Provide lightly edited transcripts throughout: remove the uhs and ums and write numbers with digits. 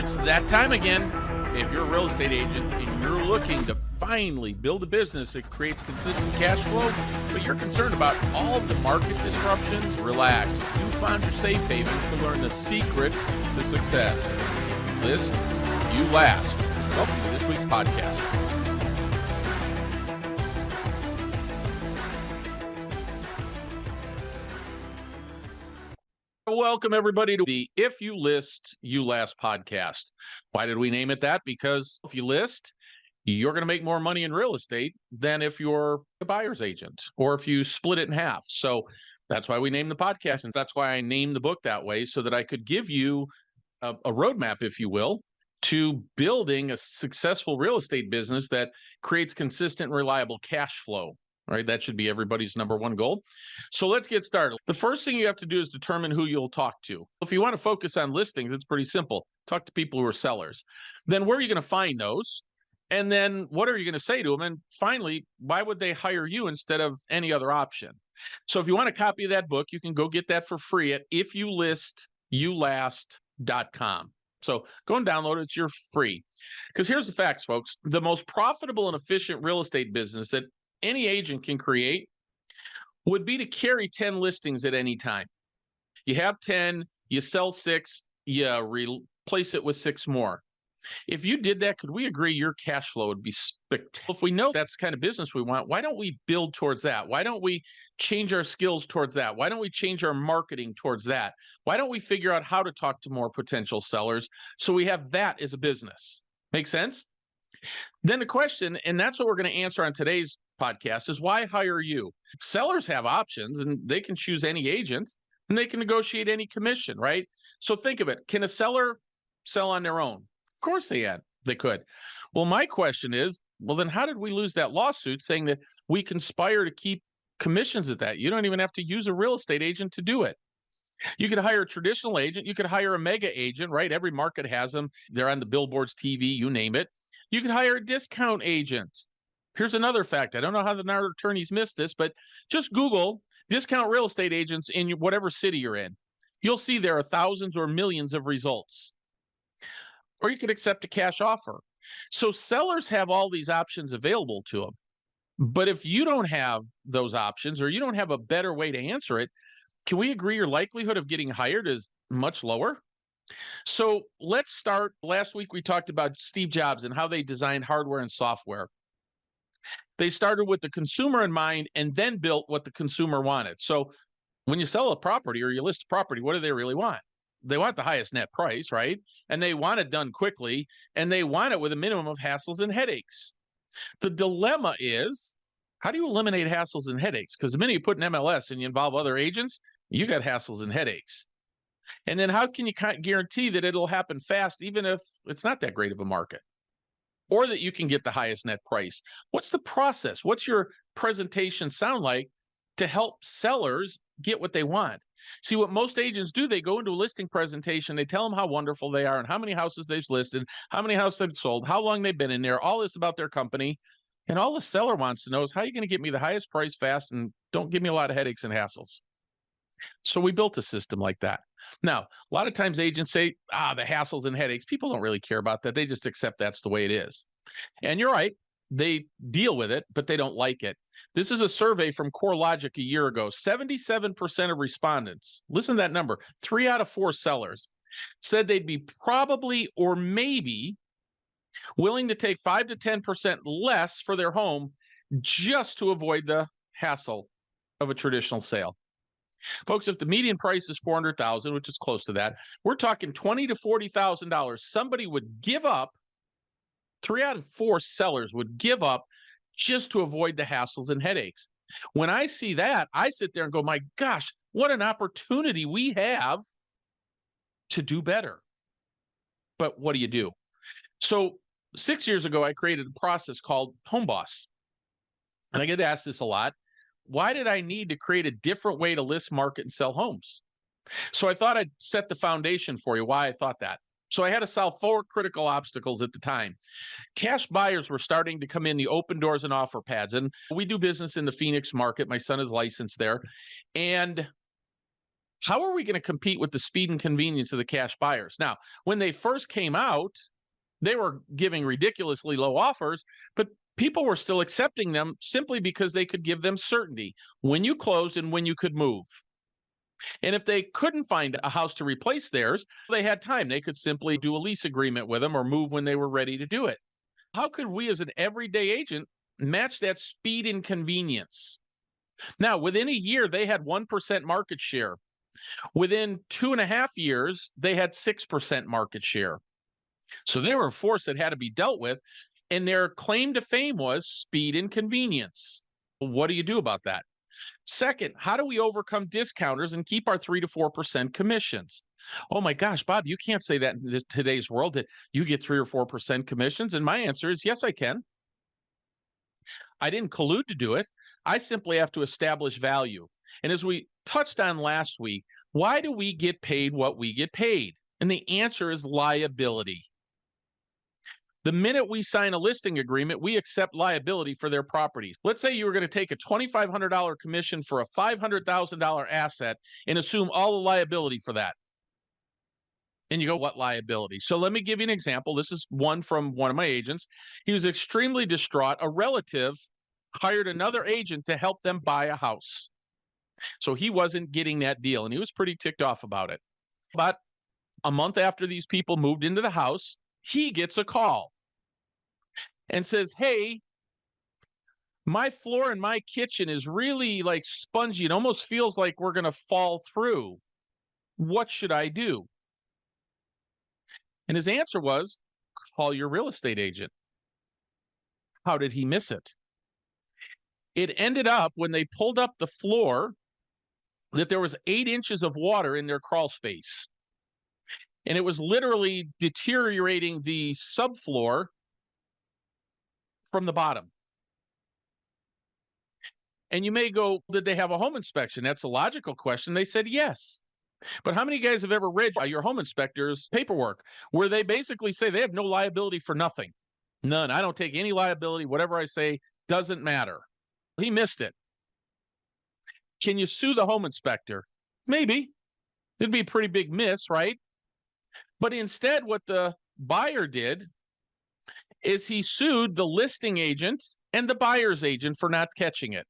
It's that time again. If you're a real estate agent and you're looking to finally build a business that creates consistent cash flow, but you're concerned about all the market disruptions, relax. You found your safe haven to learn the secret to success. List, you last. Welcome to this week's podcast. Welcome, everybody, to the If You List, You Last podcast. Why did we name it that? Because if you list, you're going to make more money in real estate than if you're a buyer's agent or if you split it in half. So that's why we named the podcast. And that's why I named the book that way, so that I could give you a roadmap, if you will, to building a successful real estate business that creates consistent, reliable cash flow. Right? That should be everybody's number one goal. So let's get started. The first thing you have to do is determine who you'll talk to. If you want to focus on listings, it's pretty simple. Talk to people who are sellers. Then where are you going to find those? And then what are you going to say to them? And finally, why would they hire you instead of any other option? So if you want a copy of that book, you can go get that for free at ifyoulistyouLast.com. So go and download it. It's your free. Because here's the facts, folks. The most profitable and efficient real estate business that any agent can create would be to carry 10 listings at any time. You have 10, you sell 6, you replace it with 6 more. If you did that, could we agree your cash flow would be spectacular? If we know that's the kind of business we want, why don't we build towards that? Why don't we change our skills towards that? Why don't we change our marketing towards that? Why don't we figure out how to talk to more potential sellers so we have that as a business? Make sense? Then the question, and that's what we're going to answer on today's podcast, is why hire you? Sellers have options and they can choose any agent and they can negotiate any commission, right? So think of it. Can a seller sell on their own? Of course they could. Well, my question is, well, then how did we lose that lawsuit saying that we conspire to keep commissions at that? You don't even have to use a real estate agent to do it. You could hire a traditional agent. You could hire a mega agent, right? Every market has them. They're on the billboards, TV, you name it. You could hire a discount agent. Here's another fact. I don't know how the attorneys missed this, but just Google discount real estate agents in whatever city you're in. You'll see there are thousands or millions of results. Or you could accept a cash offer. So sellers have all these options available to them. But if you don't have those options or you don't have a better way to answer it, can we agree your likelihood of getting hired is much lower? So let's start. Last week, we talked about Steve Jobs and how they designed hardware and software. They started with the consumer in mind and then built what the consumer wanted. So when you sell a property or you list a property, what do they really want? They want the highest net price, right? And they want it done quickly, and they want it with a minimum of hassles and headaches. The dilemma is, how do you eliminate hassles and headaches? Because the minute you put an MLS and you involve other agents, you got hassles and headaches. And then how can you guarantee that it'll happen fast, even if it's not that great of a market? Or that you can get the highest net price? What's the process? What's your presentation sound like to help sellers get what they want? See, what most agents do, they go into a listing presentation, they tell them how wonderful they are and how many houses they've listed, how many houses they've sold, how long they've been in there, all this about their company. And all the seller wants to know is, how are you going to get me the highest price fast and don't give me a lot of headaches and hassles? So we built a system like that. Now, a lot of times agents say, the hassles and headaches. People don't really care about that. They just accept that's the way it is. And you're right. They deal with it, but they don't like it. This is a survey from CoreLogic a year ago. 77% of respondents, listen to that number, 3 out of 4 sellers, said they'd be probably or maybe willing to take 5 to 10% less for their home just to avoid the hassle of a traditional sale. Folks, if the median price is $400,000, which is close to that, we're talking $20,000 to $40,000. Somebody would give up. 3 out of 4 sellers would give up just to avoid the hassles and headaches. When I see that, I sit there and go, my gosh, what an opportunity we have to do better. But what do? So 6 years ago, I created a process called Home Boss. And I get asked this a lot. Why did I need to create a different way to list, market, and sell homes? So I thought I'd set the foundation for you, why I thought that. So I had to solve 4 critical obstacles at the time. Cash buyers were starting to come in, the open doors and offer pads. And we do business in the Phoenix market. My son is licensed there. And How are we going to compete with the speed and convenience of the cash buyers? Now, when they first came out, they were giving ridiculously low offers, but people were still accepting them simply because they could give them certainty when you closed and when you could move. And if they couldn't find a house to replace theirs, they had time. They could simply do a lease agreement with them or move when they were ready to do it. How could we as an everyday agent match that speed and convenience? Now, within a year, they had 1% market share. Within 2.5 years, they had 6% market share. So they were a force that had to be dealt with. And their claim to fame was speed and convenience. What do you do about that? Second, how do we overcome discounters and keep our 3 to 4% commissions? Oh my gosh, Bob, you can't say that in today's world that you get 3 or 4% commissions. And my answer is yes, I can. I didn't collude to do it. I simply have to establish value. And as we touched on last week, why do we get paid what we get paid? And the answer is liability. The minute we sign a listing agreement, we accept liability for their properties. Let's say you were going to take a $2,500 commission for a $500,000 asset and assume all the liability for that. And you go, what liability? So let me give you an example. This is one from one of my agents. He was extremely distraught. A relative hired another agent to help them buy a house. So he wasn't getting that deal, and he was pretty ticked off about it. But a month after these people moved into the house, he gets a call and says, hey, my floor in my kitchen is really like spongy. It almost feels like we're going to fall through. What should I do? And his answer was, call your real estate agent. How did he miss it? It ended up when they pulled up the floor that there was 8 inches of water in their crawl space. And it was literally deteriorating the subfloor from the bottom. And you may go, did they have a home inspection? That's a logical question. They said yes. But how many guys have ever read your home inspector's paperwork where they basically say they have no liability for nothing? None. I don't take any liability. Whatever I say doesn't matter. He missed it. Can you sue the home inspector? Maybe. It'd be a pretty big miss, right? But instead, what the buyer did is he sued the listing agent and the buyer's agent for not catching it.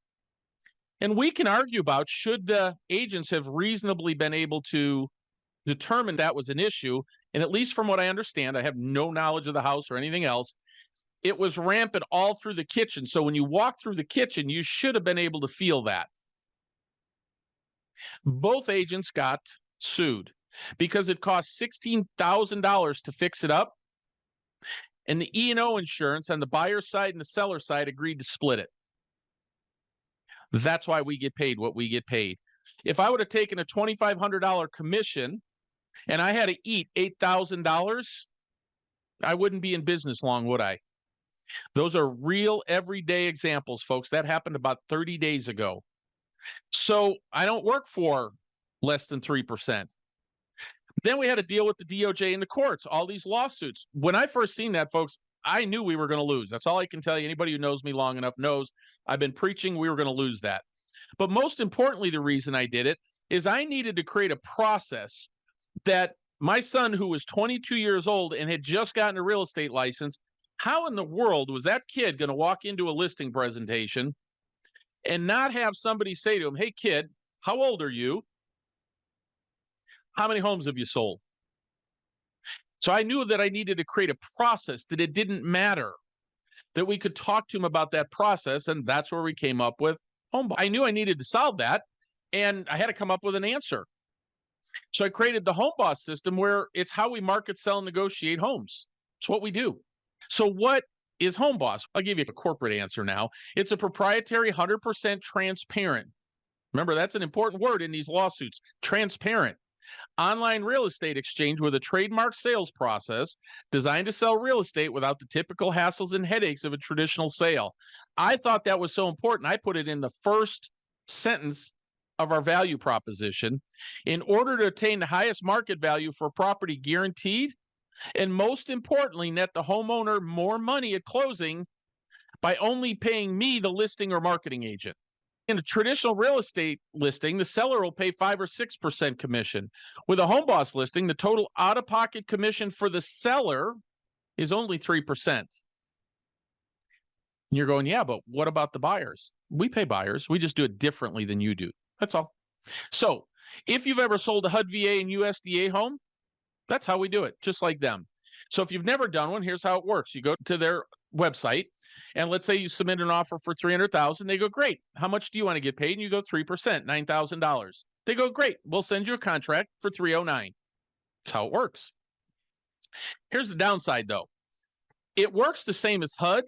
And we can argue about should the agents have reasonably been able to determine that was an issue. And at least from what I understand, I have no knowledge of the house or anything else. It was rampant all through the kitchen. So when you walk through the kitchen, you should have been able to feel that. Both agents got sued because it cost $16,000 to fix it up. And the E&O insurance on the buyer's side and the seller's side agreed to split it. That's why we get paid what we get paid. If I would have taken a $2,500 commission and I had to eat $8,000, I wouldn't be in business long, would I? Those are real everyday examples, folks. That happened about 30 days ago. So I don't work for less than 3%. Then we had to deal with the DOJ and the courts, all these lawsuits. When I first seen that, folks, I knew we were going to lose. That's all I can tell you. Anybody who knows me long enough knows I've been preaching we were going to lose that. But most importantly, the reason I did it is I needed to create a process that my son, who was 22 years old and had just gotten a real estate license, how in the world was that kid going to walk into a listing presentation and not have somebody say to him, hey, kid, how old are you? How many homes have you sold? So I knew that I needed to create a process that it didn't matter, that we could talk to him about that process. And that's where we came up with home. I knew I needed to solve that, and I had to come up with an answer. So I created the Home Boss system, where it's how we market, sell, and negotiate homes. It's what we do. So what is Home Boss? I'll give you a corporate answer now. It's a proprietary, 100% transparent. Remember, that's an important word in these lawsuits, transparent. Online real estate exchange with a trademark sales process designed to sell real estate without the typical hassles and headaches of a traditional sale. I thought that was so important. I put it in the first sentence of our value proposition. In order to attain the highest market value for property guaranteed, and most importantly, net the homeowner more money at closing by only paying me, the listing or marketing agent. In a traditional real estate listing, the seller will pay 5 or 6% commission. With a home boss listing, the total out-of-pocket commission for the seller is only 3%. You're going, yeah, but what about the buyers? We pay buyers. We just do it differently than you do. That's all. So if you've ever sold a HUD VA and USDA home, that's how we do it, just like them. So if you've never done one, here's how it works. You go to their website, and let's say you submit an offer for $300,000. They go, great. How much do you want to get paid? And you go 3%, $9,000. They go, great. We'll send you a contract for $309,000. That's how it works. Here's the downside, though. It works the same as HUD,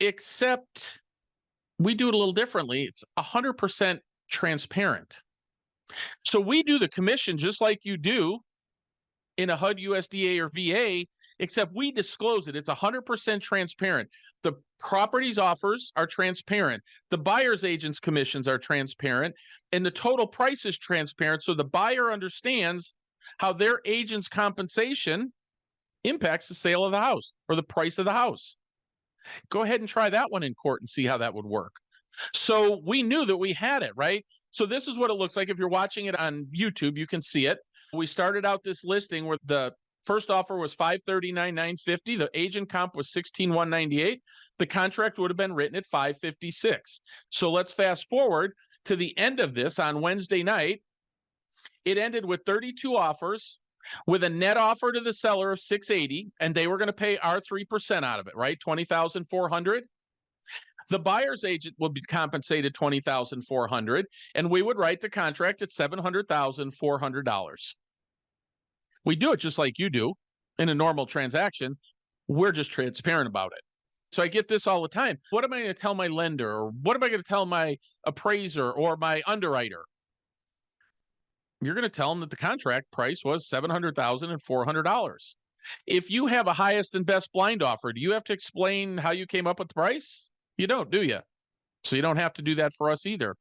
except we do it a little differently. It's 100% transparent. So we do the commission just like you do in a HUD, USDA, or VA, except we disclose it. It's 100% transparent. The property's offers are transparent. The buyer's agent's commissions are transparent, and the total price is transparent. So the buyer understands how their agent's compensation impacts the sale of the house or the price of the house. Go ahead and try that one in court and see how that would work. So we knew that we had it, right? So this is what it looks like. If you're watching it on YouTube, you can see it. We started out this listing where the first offer was $539,950. The agent comp was $16,198. The contract would have been written at $556. So let's fast forward to the end of this on Wednesday night. It ended with 32 offers with a net offer to the seller of $680, and they were going to pay our 3% out of it, right? $20,400. The buyer's agent would be compensated $20,400, and we would write the contract at $700,400. We do it just like you do in a normal transaction. We're just transparent about it. So I get this all the time. What am I going to tell my lender? Or what am I going to tell my appraiser or my underwriter? You're going to tell them that the contract price was $700,400. If you have a highest and best blind offer, do you have to explain how you came up with the price? You don't, do you? So you don't have to do that for us either.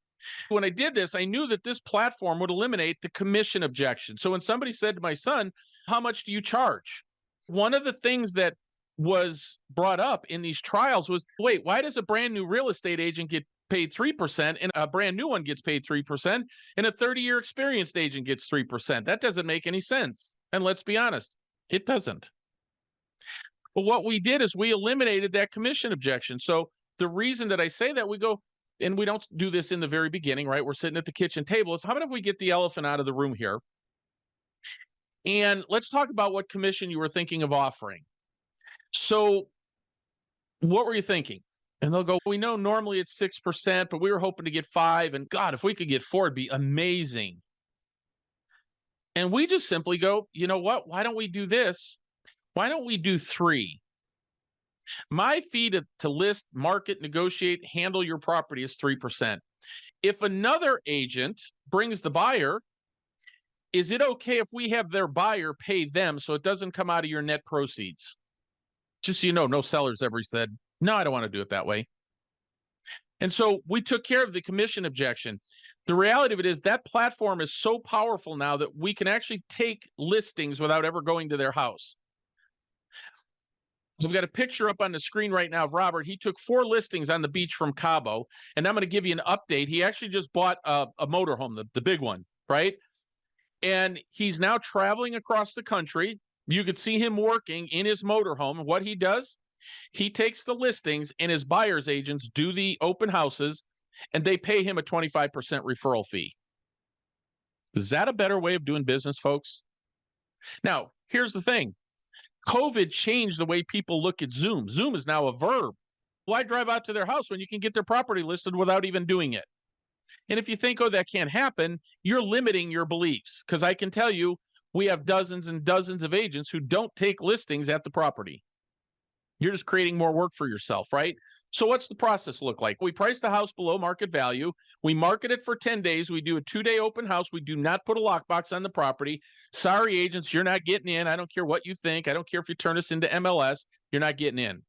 When I did this, I knew that this platform would eliminate the commission objection. So when somebody said to my son, how much do you charge? One of the things that was brought up in these trials was, wait, why does a brand new real estate agent get paid 3% and a brand new one gets paid 3% and a 30-year experienced agent gets 3%? That doesn't make any sense. And let's be honest, it doesn't. But what we did is we eliminated that commission objection. So the reason that I say that, we go, and we don't do this in the very beginning, right? We're sitting at the kitchen table. It's how about if we get the elephant out of the room here? And let's talk about what commission you were thinking of offering. So what were you thinking? And they'll go, we know normally it's 6%, but we were hoping to get 5%. And God, if we could get 4%, it'd be amazing. And we just simply go, you know what? Why don't we do this? Why don't we do 3%? My fee to list, market, negotiate, handle your property is 3%. If another agent brings the buyer, is it okay if we have their buyer pay them so it doesn't come out of your net proceeds? Just so you know, no sellers ever said, no, I don't want to do it that way. And so we took care of the commission objection. The reality of it is that platform is so powerful now that we can actually take listings without ever going to their house. We've got a picture up on the screen right now of Robert. He took 4 listings on the beach from Cabo, and I'm going to give you an update. He actually just bought a motorhome, the big one, right? And he's now traveling across the country. You could see him working in his motorhome. What he does, he takes the listings, and his buyer's agents do the open houses, and they pay him a 25% referral fee. Is that a better way of doing business, folks? Now, here's the thing. COVID changed the way people look at Zoom. Zoom is now a verb. Why drive out to their house when you can get their property listed without even doing it? And if you think, oh, that can't happen, you're limiting your beliefs. Because I can tell you, we have dozens and dozens of agents who don't take listings at the property. You're just creating more work for yourself, right? So what's the process look like? We price the house below market value. We market it for 10 days. We do a 2-day open house. We do not put a lockbox on the property. Sorry, agents, you're not getting in. I don't care what you think. I don't care if you turn us into MLS. You're not getting in.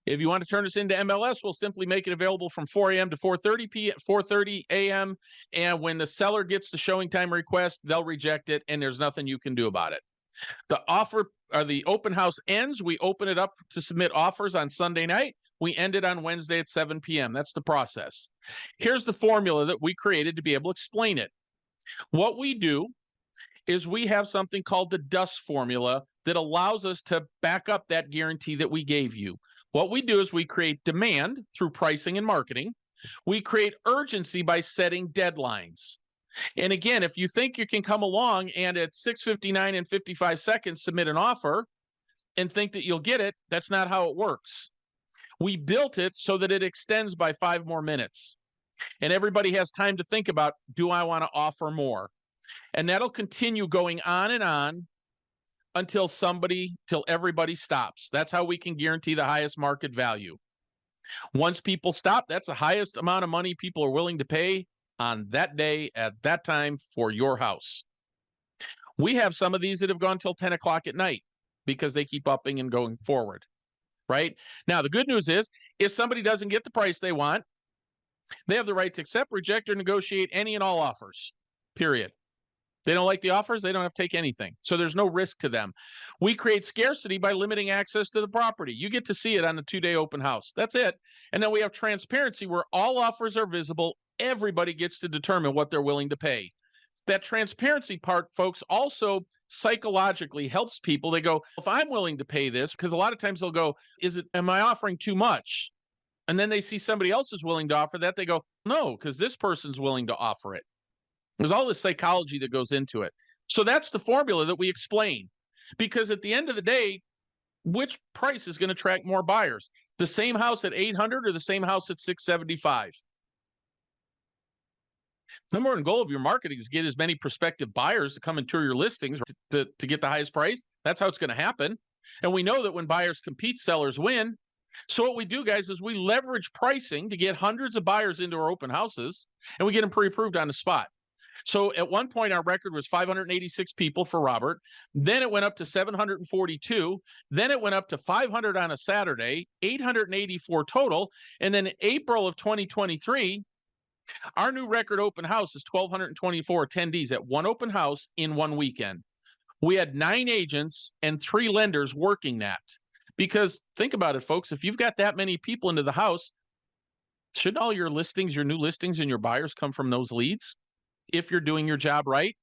If you want to turn us into MLS, we'll simply make it available from 4 a.m. to 4:30 a.m. And when the seller gets the showing time request, they'll reject it, and there's nothing you can do about it. The open house ends. We open it up to submit offers on Sunday night. We end it on Wednesday at 7 p.m. That's the process. Here's the formula that we created to be able to explain it. What we do is we have something called the DUS formula that allows us to back up that guarantee that we gave you. What we do is we create demand through pricing and marketing. We create urgency by setting deadlines. And again, if you think you can come along and at 6:59 and 55 seconds submit an offer and think that you'll get it, that's not how it works. We built it so that it extends by 5 more minutes. And everybody has time to think about, do I want to offer more? And that'll continue going on and on until everybody stops. That's how we can guarantee the highest market value. Once people stop, that's the highest amount of money people are willing to pay on that day at that time for your house. We have some of these that have gone till 10 o'clock at night because they keep upping and going forward, right? Now, the good news is if somebody doesn't get the price they want, they have the right to accept, reject, or negotiate any and all offers, period. They don't like the offers, they don't have to take anything. So there's no risk to them. We create scarcity by limiting access to the property. You get to see it on the 2-day open house. That's it. And then we have transparency where all offers are visible. Everybody gets to determine what they're willing to pay. That transparency part, folks, also psychologically helps people. They go, if I'm willing to pay this, because a lot of times they'll go, am I offering too much? And then they see somebody else is willing to offer that. They go, no, because this person's willing to offer it. There's all this psychology that goes into it. So that's the formula that we explain. Because at the end of the day, which price is going to attract more buyers? The same house at 800 or the same house at 675? Number one goal of your marketing is get as many prospective buyers to come and tour your listings to get the highest price. That's how it's going to happen. And we know that when buyers compete, sellers win. So what we do, guys, is we leverage pricing to get hundreds of buyers into our open houses, and we get them pre-approved on the spot. So at one point, our record was 586 people for Robert. Then it went up to 742. Then it went up to 500 on a Saturday, 884 total. And then April of 2023, our new record open house is 1,224 attendees at one open house in one weekend. We had 9 agents and 3 lenders working that. Because think about it, folks, if you've got that many people into the house, shouldn't all your listings, your new listings and your buyers come from those leads? If you're doing your job right.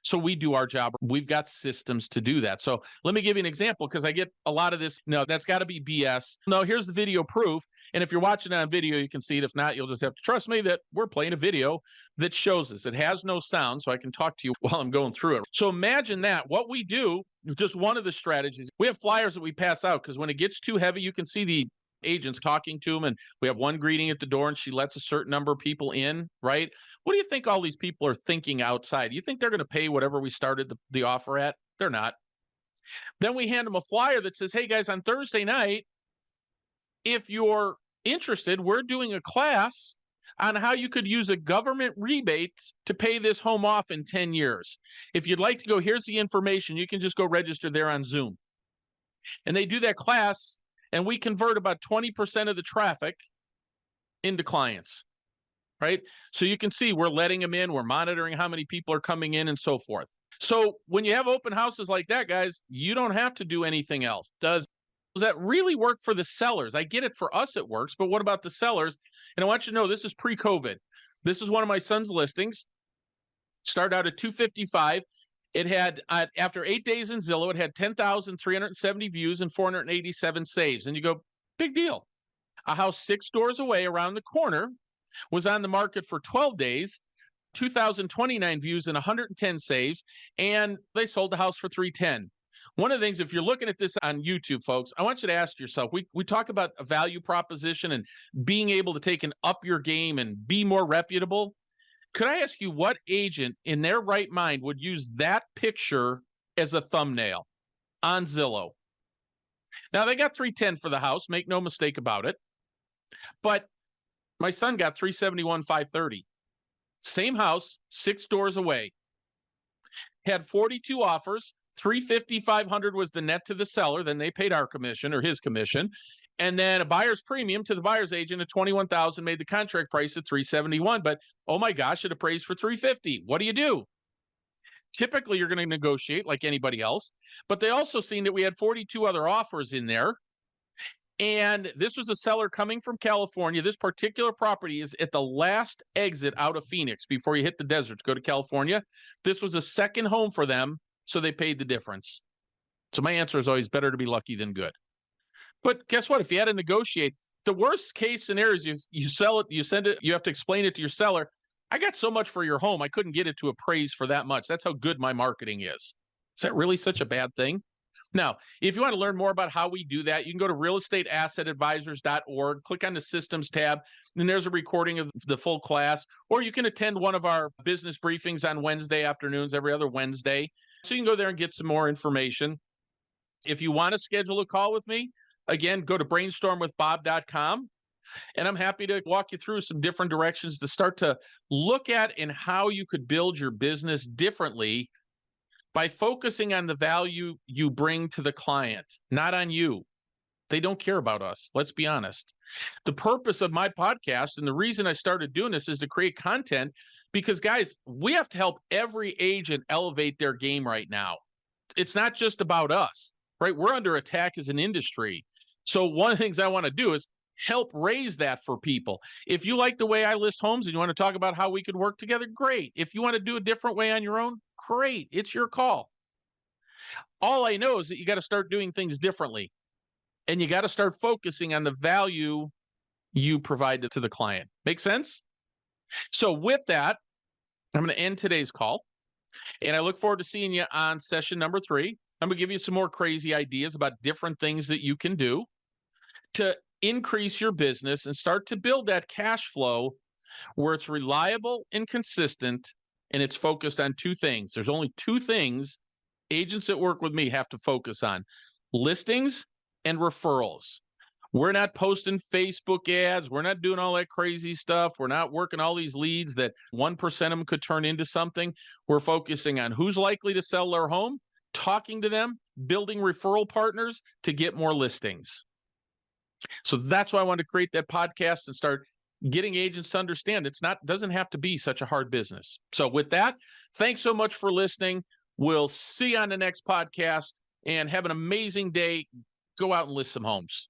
So we do our job. We've got systems to do that. So let me give you an example because I get a lot of this. No, that's got to be BS. No, here's the video proof. And if you're watching it on video, you can see it. If not, you'll just have to trust me that we're playing a video that shows this. It has no sound, so I can talk to you while I'm going through it. So imagine that. What we do, just one of the strategies, we have flyers that we pass out because when it gets too heavy, you can see the agents talking to them, and we have one greeting at the door and she lets a certain number of people in, right? What do you think all these people are thinking outside? You think they're going to pay whatever we started the offer at? They're not. Then we hand them a flyer that says, hey guys, on Thursday night, if you're interested, we're doing a class on how you could use a government rebate to pay this home off in 10 years. If you'd like to go, here's the information. You can just go register there on Zoom. And they do that class, and we convert about 20% of the traffic into clients, right? So you can see we're letting them in, we're monitoring how many people are coming in and so forth. So when you have open houses like that, guys, you don't have to do anything else. Does that really work for the sellers? I get it, for us it works, but what about the sellers? And I want you to know this is pre-COVID. This is one of my son's listings. Started out at 255. It had, after 8 days in Zillow, it had 10,370 views and 487 saves. And you go, big deal. A house 6 doors away around the corner was on the market for 12 days, 2,029 views and 110 saves, and they sold the house for 310. One of the things, if you're looking at this on YouTube, folks, I want you to ask yourself, we talk about a value proposition and being able to take an up your game and be more reputable. Could I ask you what agent in their right mind would use that picture as a thumbnail on Zillow? Now, they got 310 for the house, make no mistake about it. But my son got 371, 530. Same house, 6 doors away. Had 42 offers, 350, 500 was the net to the seller. Then they paid our commission or his commission. And then a buyer's premium to the buyer's agent at 21,000 made the contract price at 371. But oh my gosh, it appraised for 350. What do? Typically, you're going to negotiate like anybody else. But they also seen that we had 42 other offers in there. And this was a seller coming from California. This particular property is at the last exit out of Phoenix before you hit the desert to go to California. This was a second home for them, so they paid the difference. So my answer is always better to be lucky than good. But guess what? If you had to negotiate, the worst case scenario is you sell it, you send it, you have to explain it to your seller. I got so much for your home, I couldn't get it to appraise for that much. That's how good my marketing is. Is that really such a bad thing? Now, if you want to learn more about how we do that, you can go to realestateassetadvisors.org, click on the systems tab, and there's a recording of the full class, or you can attend one of our business briefings on Wednesday afternoons, every other Wednesday. So you can go there and get some more information. If you want to schedule a call with me, again, go to brainstormwithbob.com, and I'm happy to walk you through some different directions to start to look at and how you could build your business differently by focusing on the value you bring to the client, not on you. They don't care about us. Let's be honest. The purpose of my podcast and the reason I started doing this is to create content because, guys, we have to help every agent elevate their game right now. It's not just about us, right? We're under attack as an industry. So one of the things I want to do is help raise that for people. If you like the way I list homes and you want to talk about how we could work together, great. If you want to do a different way on your own, great. It's your call. All I know is that you got to start doing things differently, and you got to start focusing on the value you provide to the client. Make sense? So with that, I'm going to end today's call, and I look forward to seeing you on session number 3. I'm going to give you some more crazy ideas about different things that you can do to increase your business and start to build that cash flow where it's reliable and consistent, and it's focused on 2 things. There's only 2 things agents that work with me have to focus on: listings and referrals. We're not posting Facebook ads. We're not doing all that crazy stuff. We're not working all these leads that 1% of them could turn into something. We're focusing on who's likely to sell their home, talking to them, building referral partners to get more listings. So that's why I wanted to create that podcast and start getting agents to understand doesn't have to be such a hard business. So with that, thanks so much for listening. We'll see you on the next podcast, and have an amazing day. Go out and list some homes.